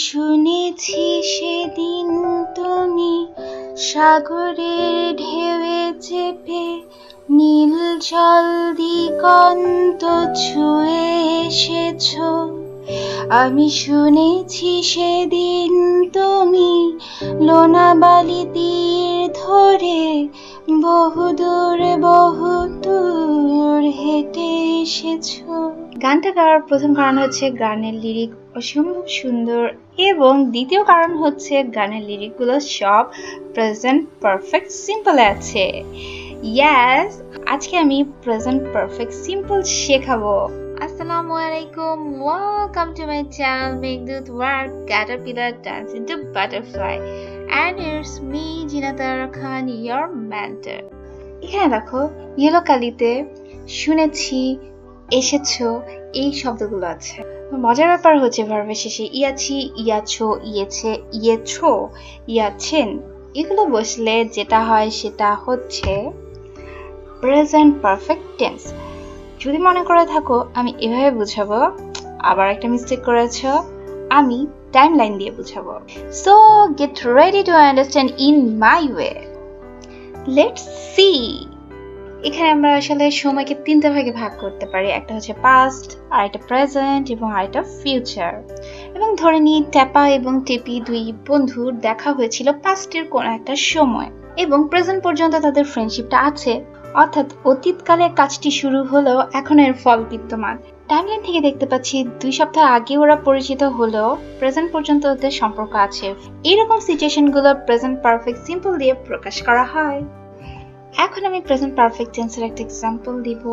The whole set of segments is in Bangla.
শুনেছি সেদিন তুমি সাগরের ঢেউয়ে চেপে নীল জল দিগন্ত ছুঁয়ে এসেছো। আমি শুনেছি সেদিন তুমি লোনাবালি তীর ধরে বহুদূর হেঁটে এসেছো। গানটা গাওয়ার প্রথম কারণ হচ্ছে গানের লিরিক অসম্ভব সুন্দর, এবং দ্বিতীয় কারণ হচ্ছে গানের লিরিকগুলো সব প্রেজেন্ট পারফেক্ট সিম্পলে আছে। ইয়াস, আজকে আমি প্রেজেন্ট পারফেক্ট সিম্পল শেখাবো। Assalamu alaikum, welcome to my channel Meghdut where caterpillar turns into butterfly, and it's me Jinatara Khan, your mentor. এখানে দেখো ইয়েলো কালিতে শুনেছি, এসেছো এই শব্দগুলো আছে। মজার ব্যাপার হচ্ছে ভার্বের শেষে ইয়াছি, ইয়াছো, ইয়েছে, ইয়েছো, ইয়াছেন এগুলো বসলে যেটা হয় সেটা হচ্ছে প্রেজেন্ট পারফেক্ট টেন্স। যদি মনে করে থাকো আমি এভাবে বুঝাবো, আবার একটা মিস্টেক করেছো, আমি টাইম লাইন দিয়ে বুঝাবো। So get ready to understand in my way. Let's see. এখানে আমরা আসলে সময়কে তিনটা ভাগে ভাগ করতে পারি, একটা হচ্ছে পাস্ট, আরেকটা প্রেজেন্ট এবং আরেকটা ফিউচার। এবং ধরে নিই ট্যাপা এবং টেপি দুই বন্ধুর দেখা হয়েছিল পাস্টের কোন একটা সময়, এবং প্রেজেন্ট পর্যন্ত তাদের ফ্রেন্ডশিপটা আছে, অর্থাৎ অতীতকালে কাজটি শুরু হলেও এখন এর ফল বিদ্যমান। টাইমলাইন থেকে দেখতে পাচ্ছি 2 সপ্তাহ আগে ওরা পরিচিত হলেও প্রেজেন্ট পর্যন্ত ওদের সম্পর্ক আছে। এইরকম সিচুয়েশনগুলো প্রেজেন্ট পারফেক্ট সিম্পল দিয়ে প্রকাশ করা হয়। এখন আমি প্রেজেন্ট পারফেক্ট টেন্সের একটা এক্সাম্পল দিব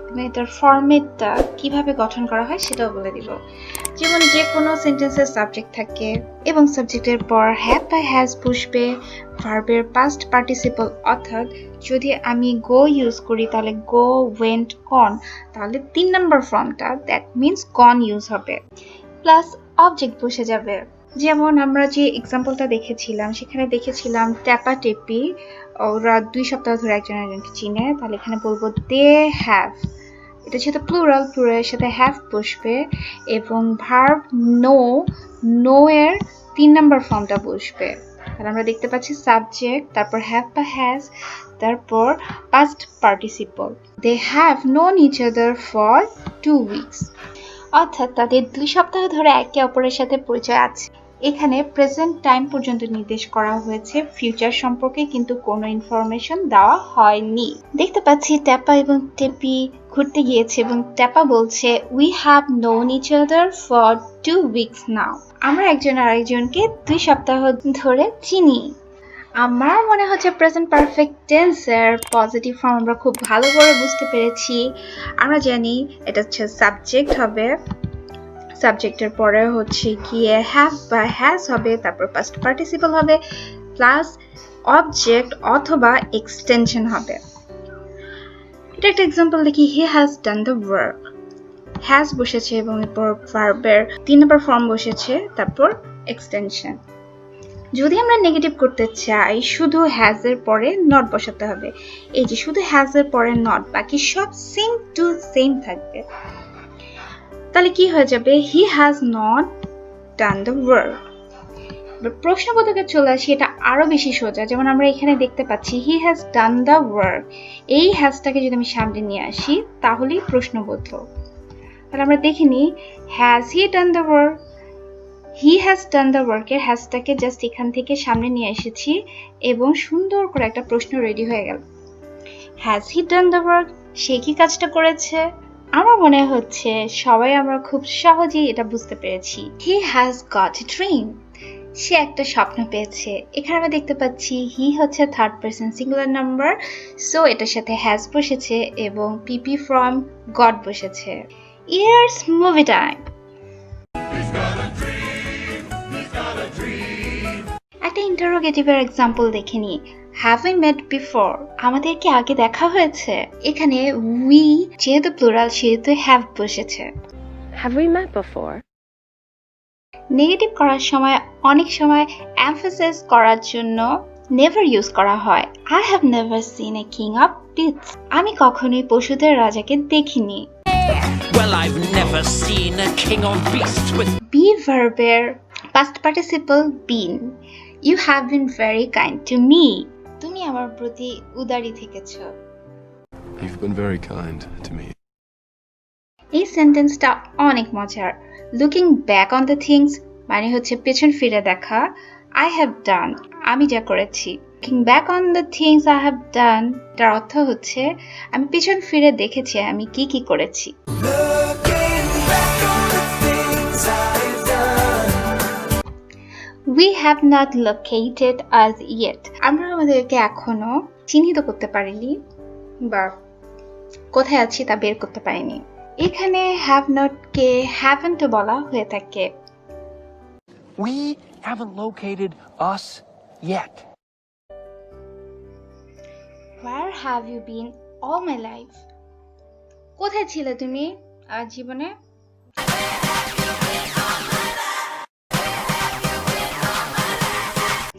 এবং এটার ফরম্যাটটা কিভাবে গঠন করা হয় সেটাও বলে দিব। যেমন যে কোনো সেন্টেন্সের সাবজেক্ট থাকে এবং সাবজেক্টের পর হ্যাভ বা হ্যাজ বসবে ভার্বের পাস্ট পার্টিসিপল, অর্থাৎ যদি আমি গো ইউজ করি তাহলে গো, ওয়েন্ট, গন, তাহলে 3 নম্বর ফর্মটা দ্যাট মিন্স গন ইউজ হবে, প্লাস অবজেক্ট বসে যাবে। যেমন আমরা যে এক্সাম্পলটা দেখেছিলাম সেখানে দেখেছিলাম ট্যাপা টেপি ওরা 2 সপ্তাহ ধরে একজন একজনকে চিনে, তাহলে এখানে বলবো দে হ্যাভ। এটা যেহেতু প্লুরাল, প্লুরালের সাথে হ্যাভ বসবে এবং ভার্ব নো এর 3 নম্বর ফর্মটা বসবে। তাহলে আমরা দেখতে পাচ্ছি সাবজেক্ট, তারপর হ্যাভ বা হ্যাজ, তারপর past participle. They have known each other for 2 weeks, অর্থাৎ তাদের 2 সপ্তাহ ধরে একে অপরের সাথে পরিচয় আছে। এখানে প্রেজেন্ট টাইম পর্যন্ত নির্দেশ করা হয়েছে, ফিউচার সম্পর্কে কিন্তু কোনো ইনফরমেশন দেওয়া হয়নি। দেখতে পাচ্ছি ট্যাপা এবং টেপি ঘুরতে গিয়েছে এবং ট্যাপা বলছে we have known each other for 2 weeks now. আমরা একজন আরেকজনকে 2 সপ্তাহ ধরে চিনি। আমার মনে হচ্ছে প্রেজেন্ট পারফেক্ট টেন্সের পজিটিভ ফর্ম আমরা খুব ভালো করে বুঝতে পেরেছি। আমরা জানি এটা হচ্ছে সাবজেক্ট হবে, সাবজেক্টের পরে হচ্ছে গিয়ে হ্যাভ বা হ্যাজ হবে, তারপর পাস্ট পার্টিসিপল হবে, প্লাস অবজেক্ট অথবা এক্সটেনশন হবে। এটা একটা এক্সাম্পল দেখি, he has done the work. Has বসেছে এবং এরপর ভার্বের 3 নম্বর ফর্ম বসেছে, তারপর এক্সটেনশন। যদি আমরা নেগেটিভ করতে চাই শুধু হ্যাজ এর পরে নট বসাতে হবে। এই যে শুধু হ্যাজ এর পরে নট, বাকি সব সেম টু সেম থাকবে। তাহলে কি হয়ে যাবে, he has not done the work. প্রশ্নবোধকে চলে আসি, এটা আরো বেশি সোজা। যেমন আমরা এখানে দেখতে পাচ্ছি he has done the work, এই হ্যাজটাকে যদি আমি সামনে নিয়ে আসি তাহলেই প্রশ্নবোধক। তাহলে আমরা দেখিনি has he done the work, he has done the ওয়ার্কের হ্যাজটাকে জাস্ট এখান থেকে সামনে নিয়ে এসেছি এবং সুন্দর করে একটা প্রশ্ন রেডি হয়ে গেল। Has he done the work, সে কি কাজটা করেছে? আমার মনে হচ্ছে সবাই আমরা খুব সহজেই এটা বুঝতে পেরেছি। He has got a dream, সে একটা স্বপ্ন পেয়েছে। এখানে আমরা দেখতে পাচ্ছি হি হচ্ছে third person singular number, so এটার সাথে হ্যাজ বসেছে এবং পিপি ফ্রম গট বসেছে। ইয়ার্স মুভি টাইম। একটা ইন্টারোগেটিভের এক্সাম্পল দেখে নিই। হ্যাভ উই মেট বিফোর, আমাদের কি আগে দেখা হয়েছে? এখানে উই যেহেতু প্লুরাল সেহেতু হ্যাভ বসেছে। Have we met before? Negative করার সময় অনেক সময় এমফাসিস করার জন্য নেভার ইউজ করা হয়। I have never seen a king of beasts, আমি কখনোই পশুদের রাজাকে দেখিনি। Well, I've never seen a king of beasts with be ভার্বের Past participle been. You have been very kind to me. তুমি আমার প্রতি উদারী থেকেছো। You've been very kind to me. এই সেন্টেন্সটা অনেক মজার। Looking back on the things মানে হচ্ছে পেছন ফিরে দেখা। আই হ্যাভ ডান আমি যা করেছি। Looking back on the things I have done তার অর্থ হচ্ছে আমি পেছন ফিরে দেখেছি আমি কি কি করেছি। We have not located us yet. আমরা আমাদেরকে এখনো চিহ্নিত করতে পারিনি বা কোথায় আছি তা বের করতে পারিনি। এখানে have not কে haven't বলা হয়ে থাকে। We haven't located us yet. Where have you been all my life? কোথায় ছিলে তুমি আজ জীবনে?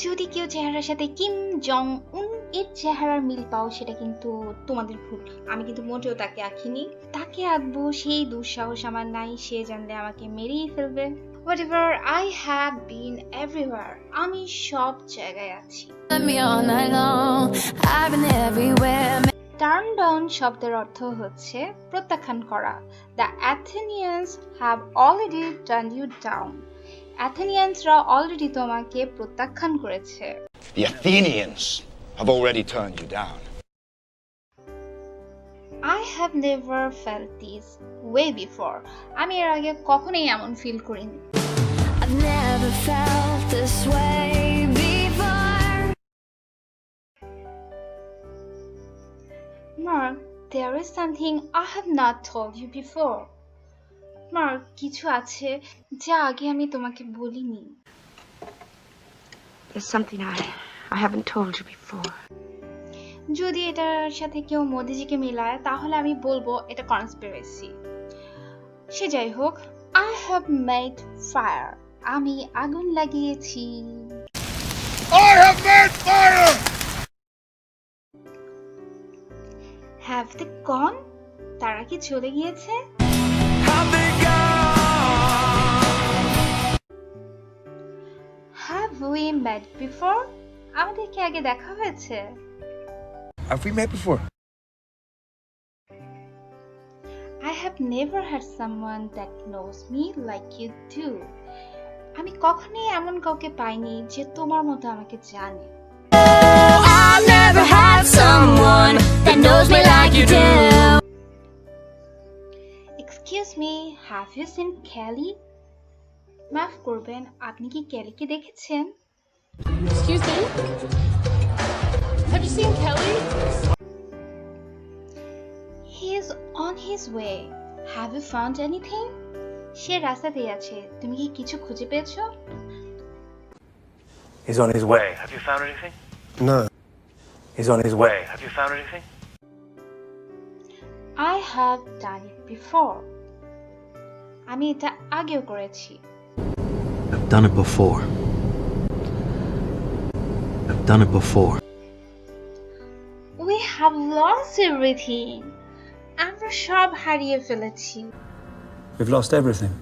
যদি কেউ চেহারার সাথে কিম জং উন এর চেহারার মিল পাও সেটা কিন্তু তোমাদের ভুল। আমি কিন্তু মোটেও তাকে আঁকিনি। তাকে আঁকবো সেই দুঃসাহস আমার নাই। সে জানলে আমাকে মেরেই ফেলবে। Whatever, I have been everywhere. আমি সব জায়গায় আছি। Turn down শব্দের অর্থ হচ্ছে প্রত্যাখ্যান করা। The Athenians have already turned you down. অ্যাথেনিয়ানসরা অলরেডি তোমাকে প্রত্যাখ্যান করেছে। The Athenians have already turned you down. I have never felt this way before. আমি এর আগে কখনোই এমন ফিল করিনি। I've never felt this way before. Mark, there is something I have not told you before. Mark, কিছু আছে যা আগে আমি তোমাকে বলিনি। There's something I haven't told you before. যদি এটার সাথে কেউ মোদিজিকে মিলায় তাহলে আমি বলবো এটা কনস্পিরেসি। সে যাই হোক, I have made fire. আমি আগুন লাগিয়েছি। I have made fire! Have they gone? তারা কি চলে গিয়েছে? Have we met before? আমাদের কি আগে দেখা হয়েছে? Have we met before? I have never had someone that knows me like you do. আমি কখনোই এমন কাউকে পাইনি যে তোমার মতো আমাকে জানে। I've never had someone that knows me like you do. Excuse me, have you seen Kelly? মাফ করবেন, আপনি কি কেলিকে দেখেছেন? Excuse me? Have you seen Kelly? He is on his way. Have you found anything? সে রাস্তাতেই আছে। তুমি কি কিছু খুঁজে পেয়েছো? He's on his way. Have you found anything? No. He's on his way. Have you found anything? I have done it before. আমি এটা আগেও করেছি। I've done it before. I've done it before. We have lost everything. আমরা সব হারিয়ে ফেলেছি। We've lost everything.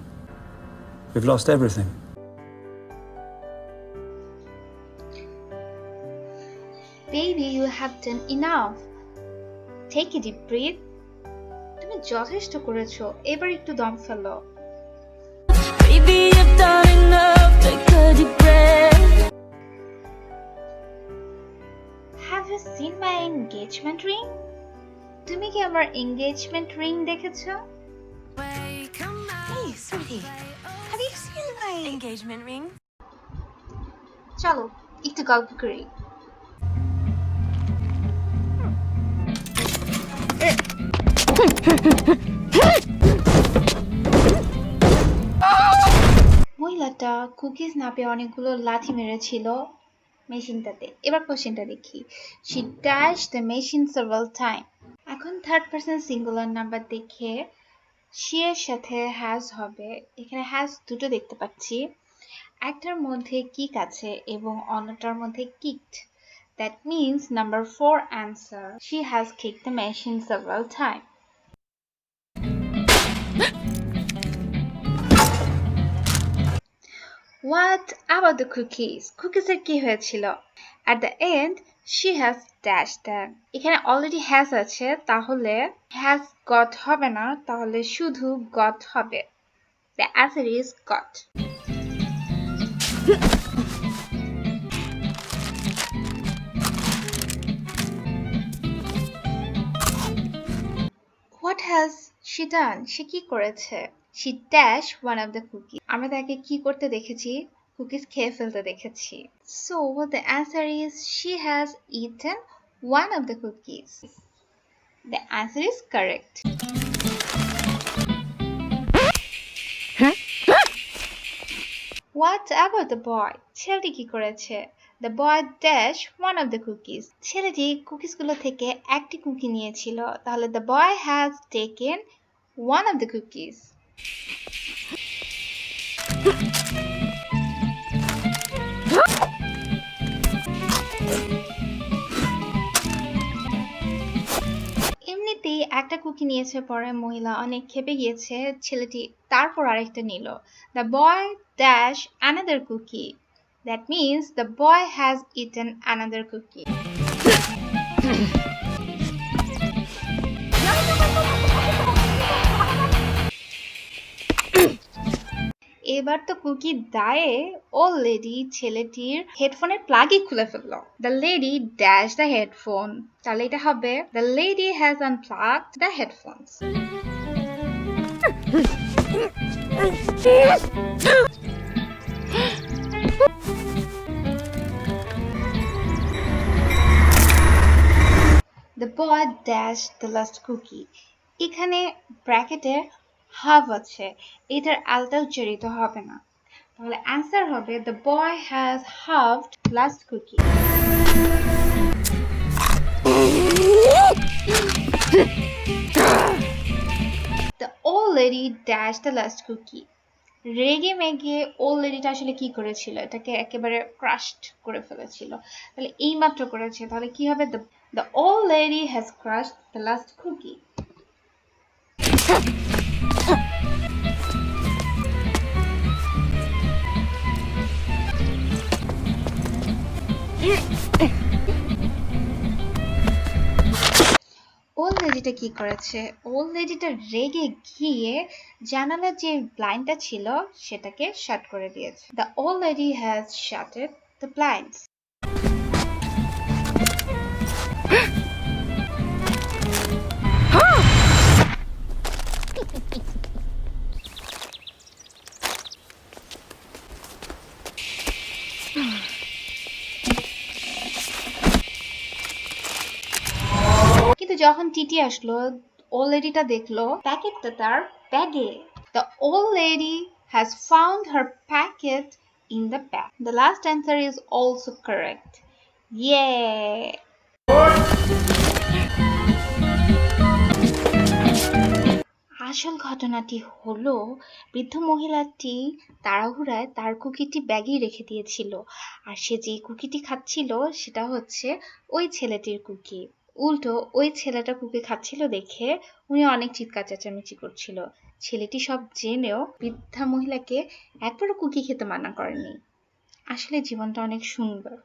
We've lost everything. Baby, you have done enough. Take a deep breath. তুমি যথেষ্ট করেছো, এবার একটু দম ফেলো। Baby, you've done enough. Take a deep breath. Have you seen my engagement ring? তুমি কি আমার engagement ring দেখেছো? Hey, sweetie. Have you seen my engagement ring? চলো একটু গল্প করি। মহিলাটা কুকিজ না পেয়ে অনেকগুলো লাথি মেরেছিল মেশিনটাতে। এবার কোশ্চেনটা দেখি। She dashed the machine several times. এখন থার্ড পারসন সিঙ্গুলার নাম্বার দেখে she এর সাথে has হবে। এখানে has দুটো দেখতে পাচ্ছি। একটার মধ্যে kick আছে এবং অন্যটার মধ্যে kicked. That means number 4 answer. She has kicked the machine several times. What about the cookies? Cookies-এর কি হয়েছিল? At the end, she has dashed them. এখানে already has আছে, তাহলে has got হবে না, তাহলে শুধু got হবে. The answer is got. What has she done? সে কি করেছে? She dashed one of the cookies. আমরা তাকে কি করতে দেখেছি? কুকিজ খেয়ে ফেলতে দেখেছি. So the answer is she has eaten one of the cookies. The answer is correct. What about the boy? ছেলেটি কি করেছে? The boy dashed one of the cookies. ছেলেটি কুকিজগুলো থেকে একটি কুকি নিয়েছিল, তাহলে the boy has taken one of the cookies. এমনিতেই একটা কুকি নিয়েছে, পরে মহিলা অনেক ক্ষেপে গিয়েছে, ছেলেটি তারপর আরেকটা নিল. The boy dashed another cookie. That means the boy has eaten another cookie. এবার তো কুকি দায়ে ওল্ড লেডি ছেলেটির হেডফোনের প্লাগই খুলে ফেলল. The lady dashed the headphone. তাহলে এটা হবে the lady has unplugged the headphones. The boy dashed the last cookie. এখানে ব্র্যাকেটে হাফ আছে, এটার আলতা উচ্চারিত হবে না, তাহলে অ্যান্সার হবে the boy has halved last cookie. The old lady dashed the last cookie. রেগে মেগে ওল্ড লেডিটা আসলে কি করেছিল? এটাকে একেবারে ক্রাশড করে ফেলেছিল, তাহলে এই মাত্র করেছে, তাহলে কি হবে? The old lady has crushed the last cookie. Old লেডিটা কি করেছে? ওল্ড লেডিটা রেগে গিয়ে জানালার যে ব্লাইন্ডটা ছিল সেটাকে শাট করে দিয়েছে. The old lady has shuttered the blinds. কিন্তু যখন টিটি আসলো, ওল্ড লেডিটা দেখলো প্যাকেটটা তার ব্যাগে. The old lady has found her packet in the bag. The last answer is also correct. Yay! আসল ঘটনাটি হলো, বৃদ্ধ মহিলাটি তাড়াহুড়ায় তার কুকিটি ব্যাগেই রেখে দিয়েছিল, আর সে যে কুকিটি খাচ্ছিল সেটা হচ্ছে ওই ছেলেটির কুকি. উল্টো ওই ছেলেটা কুকি খাচ্ছিল দেখে উনি অনেক চিৎকার চেঁচামেচি করছিল. ছেলেটি সব জেনেও বৃদ্ধা মহিলাকে একবারও কুকি খেতে মানা করেনি. আসলে জীবনটা অনেক সুন্দর.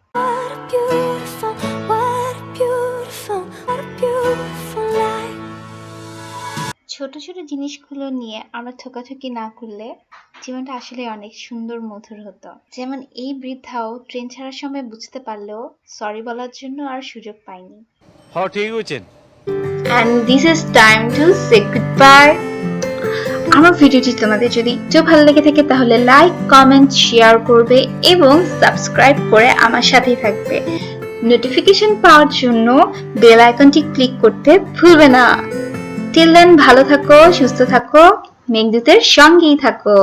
ছোট ছোট জিনিসগুলো নিয়ে আমরা ঠকাঠকি না করলে জীবনটা আসলে অনেক সুন্দর মধুর হতো. যেমন এই বৃদ্ধাও ট্রেন ছাড়ার সময় বুঝতে পারলেও সরি বলার জন্য আর সুযোগ পায়নি. হ্যাঁ ঠিক বলছেন। And this is time to say goodbye. আমার ভিডিওটি তোমাদের যদি একটু ভালো লেগে থাকে তাহলে লাইক, কমেন্ট, শেয়ার করবে এবং সাবস্ক্রাইব করে আমার সাথেই থাকবে. নোটিফিকেশন পাওয়ার জন্য বেল আইকনটি ক্লিক করতে ভুলবে না. টিল দেন ভালো থাকো, সুস্থ থাকো, মেঘদূতের সঙ্গেই থাকো.